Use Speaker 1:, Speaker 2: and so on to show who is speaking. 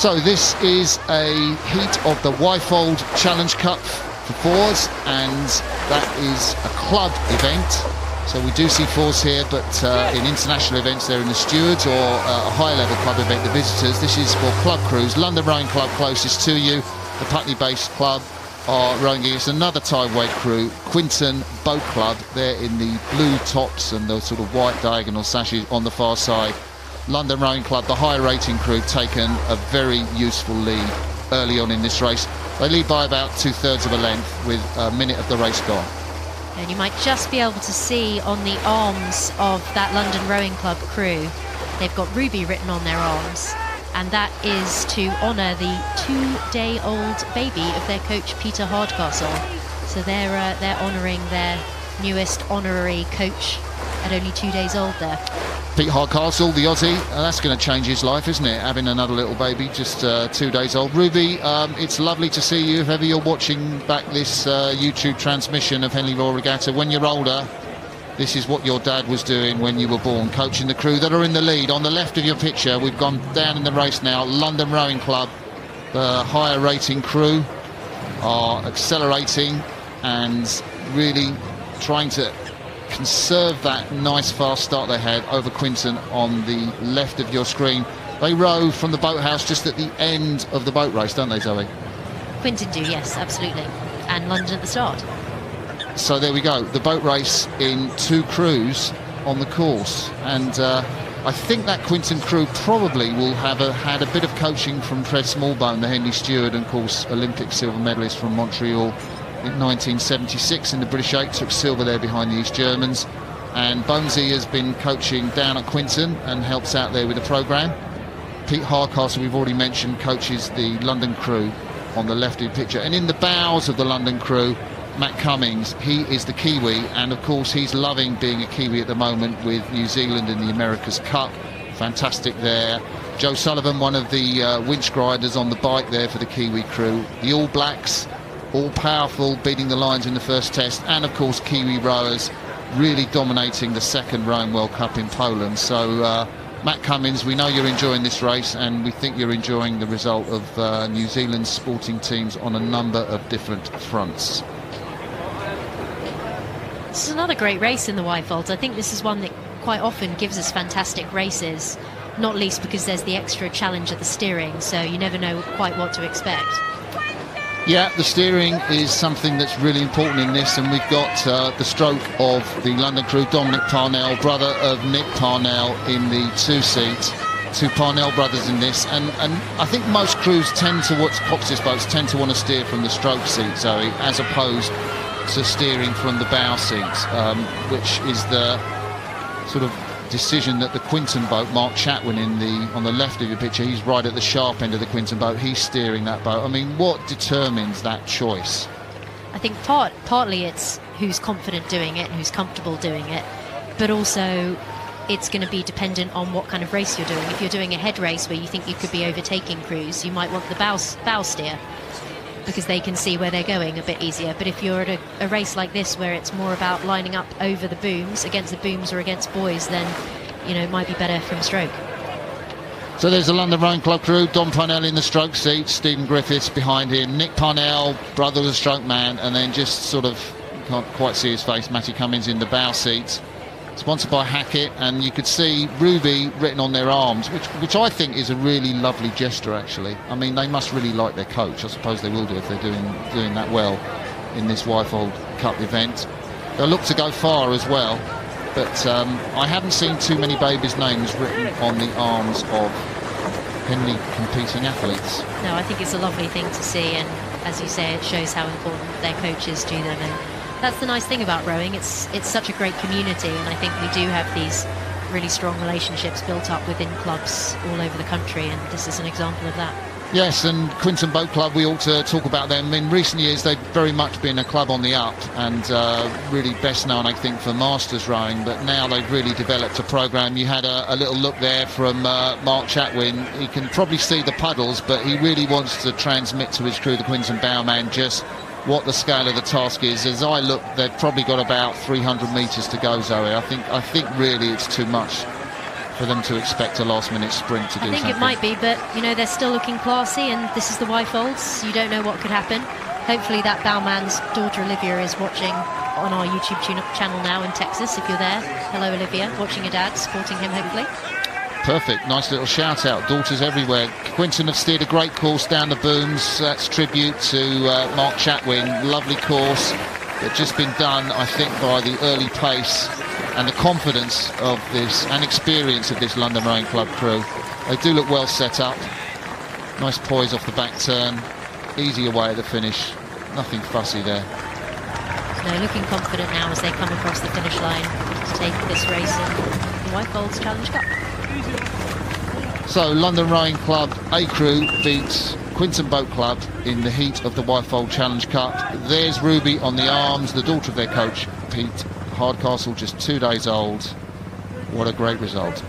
Speaker 1: So this is a heat of the Wyfold Challenge Cup for fours, and that is a club event. So we do see fours here, but in international events they're in the stewards, or a higher level club event, the visitors. This is for club crews. London Rowing Club closest to you. The Putney-based club are rowing against another time weight crew, Quintin Boat Club. They're in the blue tops and the sort of white diagonal sashes on the far side. London Rowing Club, the higher rating crew, taken a very useful lead early on in this race. They lead by about 2/3 of a length with a minute of the race gone.
Speaker 2: And you might just be able to see on the arms of that London Rowing Club crew, they've got Ruby written on their arms, and that is to honour the 2-day-old baby of their coach Peter Hardcastle. So they're honouring their newest honorary coach at only 2 days old there.
Speaker 1: Pete Hardcastle, the Aussie, that's going to change his life, isn't it? Having another little baby, just 2 days old. Ruby, it's lovely to see you. If ever you're watching back this YouTube transmission of Henley Royal Regatta, when you're older, this is what your dad was doing when you were born, coaching the crew that are in the lead. On the left of your picture, we've gone down in the race now. London Rowing Club, the higher rating crew, are accelerating and really trying to conserve that nice fast start they had over Quintin on the left of your screen. They row from the boathouse just at the end of the boat race, don't they, Zoe?
Speaker 2: Quintin do, yes, absolutely. And London at the start.
Speaker 1: So there we go, the boat race in 2 crews on the course. And I think that Quintin crew probably will have had a bit of coaching from Fred Smallbone, the Henley steward, and of course Olympic silver medalist from Montreal in 1976 in the British 8, took silver there behind the East Germans. And Bonesy has been coaching down at Quintin and helps out there with the programme. Pete Hardcastle, we've already mentioned, coaches the London crew on the left of the picture. And in the bows of the London crew, Matt Cummings, he is the Kiwi, and of course he's loving being a Kiwi at the moment with New Zealand in the America's Cup. Fantastic there. Joe Sullivan, one of the winch grinders on the bike there for the Kiwi crew. The All Blacks, all powerful, beating the Lions in the first test, and of course Kiwi rowers really dominating the second Rowing World Cup in Poland. So Matt Cummins, we know you're enjoying this race, and we think you're enjoying the result of New Zealand's sporting teams on a number of different fronts.
Speaker 2: This is another great race in the Wyfolds. I think this is one that quite often gives us fantastic races, not least because there's the extra challenge of the steering, so you never know quite what to expect.
Speaker 1: Yeah, the steering is something that's really important in this, and we've got the stroke of the London crew, Dominic Parnell, brother of Nick Parnell, in the 2-seat. 2 Parnell brothers in this, and I think most crews tend to, Cox's boats tend to want to steer from the stroke seat, Zoe, as opposed to steering from the bow seat, which is the sort of decision that the Quintin boat, Mark Chatwin on the left of your picture, he's right at the sharp end of the Quintin boat, he's steering that boat. I mean, what determines that choice?
Speaker 2: I think partly it's who's confident doing it and who's comfortable doing it, but also it's going to be dependent on what kind of race you're doing. If you're doing a head race where you think you could be overtaking crews, you might want the bow steer, because they can see where they're going a bit easier. But if you're at a race like this where it's more about lining up over the booms, against the booms or against buoys, then you know it might be better from stroke.
Speaker 1: So there's the London Rowing Club crew, Dom Parnell in the stroke seat, Stephen Griffiths behind him, Nick Parnell, brother of the stroke man, and then just sort of, you can't quite see his face, Matty Cummins in the bow seat, sponsored by Hackett. And you could see Ruby written on their arms, which I think is a really lovely gesture, actually. I mean, they must really like their coach. I suppose they will do if they're doing that well in this Wyfold Cup event. They'll look to go far as well, but I haven't seen too many babies' names written on the arms of Henley competing athletes. No,
Speaker 2: I think it's a lovely thing to see, and as you say, it shows how important their coaches do them. And that's the nice thing about rowing. It's such a great community, and I think we do have these really strong relationships built up within clubs all over the country, and this is an example of that.
Speaker 1: Yes, and Quintin Boat Club, we ought to talk about them. In recent years, they've very much been a club on the up, and really best known, I think, for masters rowing, but now they've really developed a programme. You had a little look there from Mark Chatwin. He can probably see the puddles, but he really wants to transmit to his crew, the Quintin bowman, just what the scale of the task is. As I look, they've probably got about 300 metres to go, Zoe. I think really it's too much for them to expect a last-minute sprint to do something.
Speaker 2: I think it might be, but you know, they're still looking classy, and this is the Wyfolds. You don't know what could happen. Hopefully that bowman's daughter Olivia is watching on our YouTube channel now in Texas, if you're there. Hello Olivia, watching your dad, supporting him hopefully.
Speaker 1: Perfect, nice little shout out, daughters everywhere. Quintin have steered a great course down the booms. That's tribute to Mark Chatwin. Lovely course, but just been done, I think, by the early pace and the confidence of this and experience of this London Rowing Club crew. They do look well set up. Nice poise off the back turn, easy away at the finish, nothing fussy there.
Speaker 2: No, looking confident now as they come across the finish line to take this race in the Wyfold Challenge Cup.
Speaker 1: So London Rowing Club A crew beats Quintin Boat Club in the heat of the Wyfold Challenge Cup. There's Ruby on the arms, the daughter of their coach Pete Hardcastle, just 2 days old. What a great result.